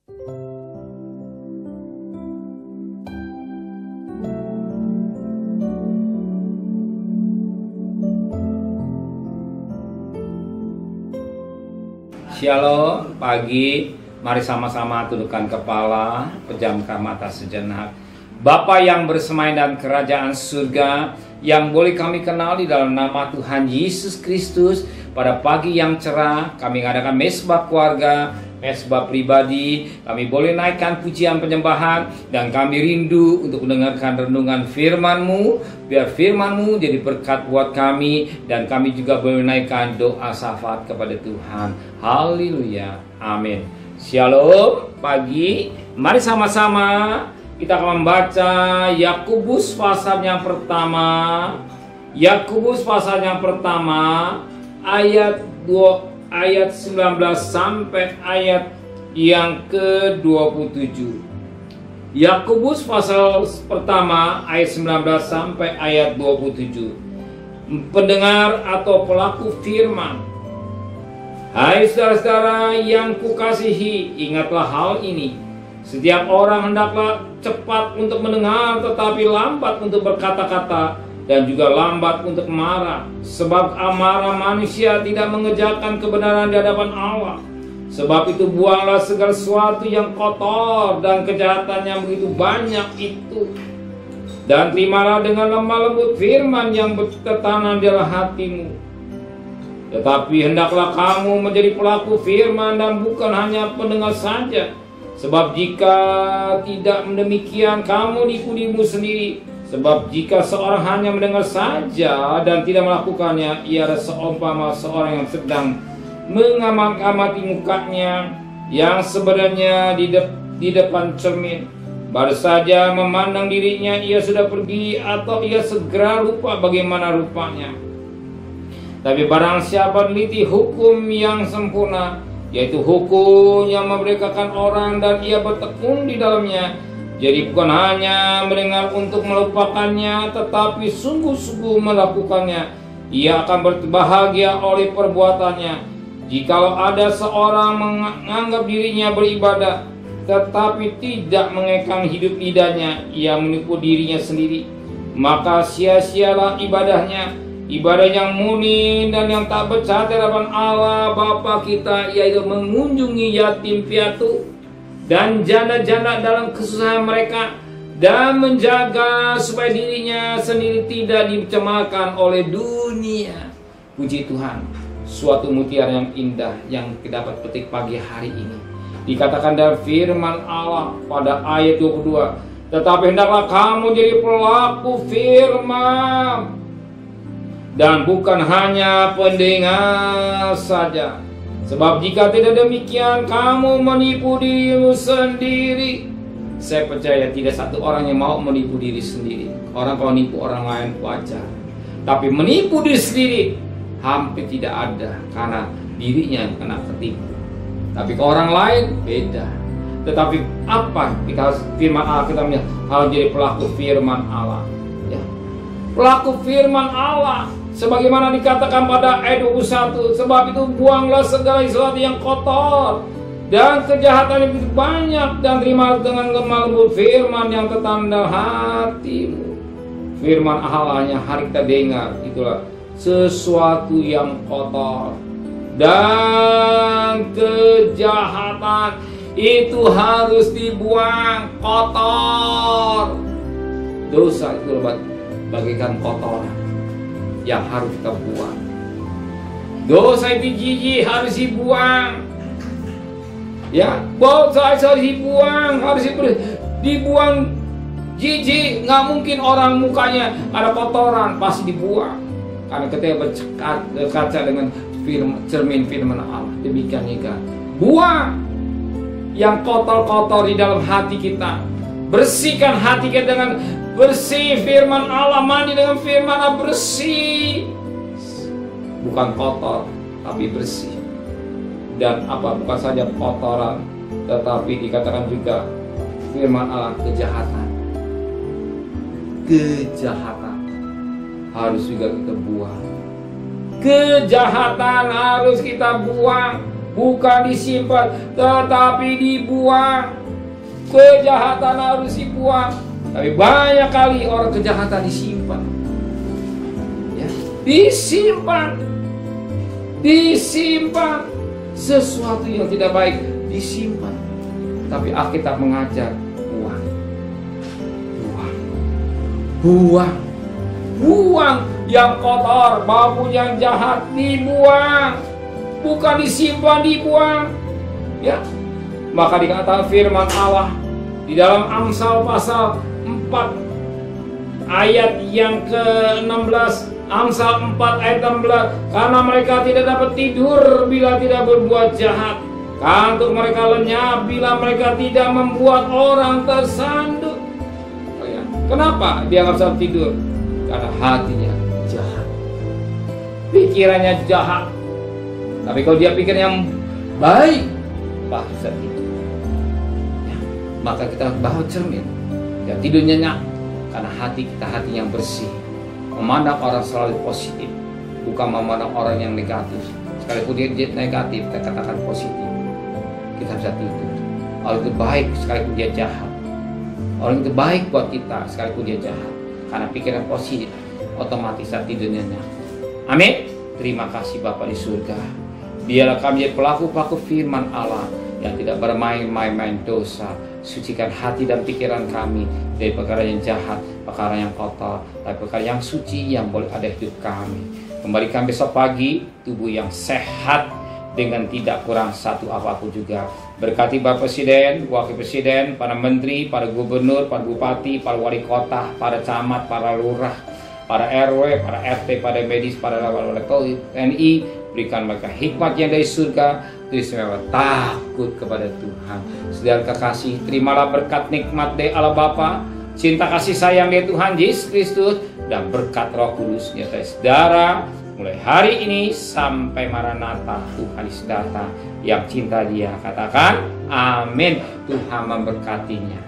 Shalom, pagi. Mari sama-sama tundukkan kepala, pejamkan mata sejenak. Bapa yang bersemayam dalam kerajaan surga, yang boleh kami kenali dalam nama Tuhan Yesus Kristus, pada pagi yang cerah kami mengadakan mesbah keluarga, mesbah pribadi. Kami boleh naikkan pujian penyembahan, dan kami rindu untuk mendengarkan renungan firman-Mu. Biar firman-Mu jadi berkat buat kami, dan kami juga boleh naikkan doa syafaat kepada Tuhan. Haleluya, amin. Shalom, pagi. Mari sama-sama kita akan membaca Yakobus pasal yang pertama. Yakobus pasal yang pertama ayat 19 sampai ayat yang ke-27. Yakobus pasal pertama ayat 19 sampai ayat 27. Pendengar atau pelaku firman. Hai saudara-saudara yang kukasihi, ingatlah hal ini. Setiap orang hendaklah cepat untuk mendengar, tetapi lambat untuk berkata-kata, dan juga lambat untuk marah. Sebab amarah manusia tidak mengerjakan kebenaran di hadapan Allah. Sebab itu buanglah segala sesuatu yang kotor dan kejahatan yang begitu banyak itu, dan terimalah dengan lemah lembut firman yang tertanam dalam hatimu. Tetapi hendaklah kamu menjadi pelaku firman dan bukan hanya pendengar saja. Sebab jika tidak demikian, kamu nipu dirimu sendiri. Sebab jika seorang hanya mendengar saja dan tidak melakukannya, ia adalah seumpama seorang yang sedang mengamati mukanya yang sebenarnya di depan cermin. Baru saja memandang dirinya, ia sudah pergi atau ia segera lupa bagaimana rupanya. Tapi barang siapa meneliti hukum yang sempurna, yaitu hukum yang memerdekakan orang, dan ia bertekun di dalamnya, jadi bukan hanya mendengar untuk melupakannya, tetapi sungguh-sungguh melakukannya, ia akan berbahagia oleh perbuatannya. Jikalau ada seorang menganggap dirinya beribadah, tetapi tidak mengekang hidup lidahnya, ia menipu dirinya sendiri. Maka sia-sialah ibadahnya. Ibadah yang murni dan yang tak bercacat hadapan Allah Bapa kita, yaitu mengunjungi yatim piatu dan janda-janda dalam kesusahan mereka, dan menjaga supaya dirinya sendiri tidak dicemarkan oleh dunia. Puji Tuhan, suatu mutiara yang indah yang kita dapat petik pagi hari ini. Dikatakan dalam firman Allah pada ayat 22, tetapi hendaklah kamu jadi pelaku firman dan bukan hanya pendengar saja. Sebab jika tidak demikian, kamu menipu dirimu sendiri. Saya percaya tidak satu orang yang mau menipu diri sendiri. Orang kalau menipu orang lain wajar, tapi menipu diri sendiri hampir tidak ada, karena dirinya yang kena ketipu. Tapi ke orang lain beda. Tetapi apa kita harus, firman Allah kita harus jadi pelaku firman Allah, ya. Pelaku firman Allah, sebagaimana dikatakan pada ayat 21, sebab itu buanglah segala sesuatu yang kotor dan kejahatan yang begitu banyak, dan terima dengan lemah lembut firman yang tertanam dalam hatimu. Firman Allah yang hari kita dengar itulah sesuatu yang kotor dan kejahatan itu harus dibuang. Kotor, dosa itu bagaikan kotoran yang harus kita buang. Dosa itu jijik, harus dibuang. Ya, dosa harus dibuang, harus dibuang. Jijik, nggak mungkin orang mukanya ada kotoran, pasti dibuang. Karena ketika berkaca dengan cermin firman Allah, demikian juga buang yang kotor-kotor di dalam hati kita. Bersihkan hati kita dengan bersih firman Allah, mandi dengan firman Allah, bersih. Bukan kotor, tapi bersih. Dan bukan saja kotoran, tetapi dikatakan juga firman Allah kejahatan. Kejahatan harus juga kita buang. Kejahatan harus kita buang. bukan disimpan, tetapi dibuang. Kejahatan harus dibuang. Tapi banyak kali orang kejahatan disimpan. Ya, disimpan. Sesuatu yang tidak baik disimpan. Tapi Alkitab mengajar buang yang kotor maupun yang jahat, dibuang, bukan disimpan, dibuang. Ya, maka dikatakan firman Allah di dalam Amsal pasal 4 ayat yang ke-16, Amsal 4 ayat 16, karena mereka tidak dapat tidur bila tidak berbuat jahat, kantuk mereka lenyap bila mereka tidak membuat orang tersandung. Kenapa dia nggak bisa tidur? Karena hatinya jahat, pikirannya jahat. Tapi kalau dia pikir yang baik, pasti bisa tidur. Ya, maka kita bawa cermin, ya tidur nyenyak. Karena hati kita hati yang bersih, memandang orang selalu positif, bukan memandang orang yang negatif. Sekalipun dia negatif, kita katakan positif, kita bisa tidur. Orang itu baik sekalipun dia jahat. Orang itu baik buat kita sekalipun dia jahat. Karena pikiran positif, otomatis saat tidurnya nyenyak. Amin. Terima kasih Bapa di surga. Biarlah kami jadi pelaku-pelaku firman Allah yang tidak bermain-main dosa. Sucikan hati dan pikiran kami dari perkara yang jahat, perkara yang kotor, tapi perkara yang suci yang boleh ada hidup kami. Kembalikan besok pagi tubuh yang sehat dengan tidak kurang satu apapun juga. Berkati Bapak Presiden, Wakil Presiden, para Menteri, para Gubernur, para Bupati, para Wali Kota, para Camat, para Lurah, para RW, para RT, para medis, para lawan TNI. Berikan mereka hikmat yang dari surga, istimewa takut kepada Tuhan. Saudara kekasih, terimalah berkat nikmat dari Allah Bapa, cinta kasih sayang dari Tuhan Yesus Kristus, dan berkat Roh Kudus nyata saudara mulai hari ini sampai Maranatha. Tuhan Yesus datang, yang cinta Dia katakan amin. Tuhan memberkatinya.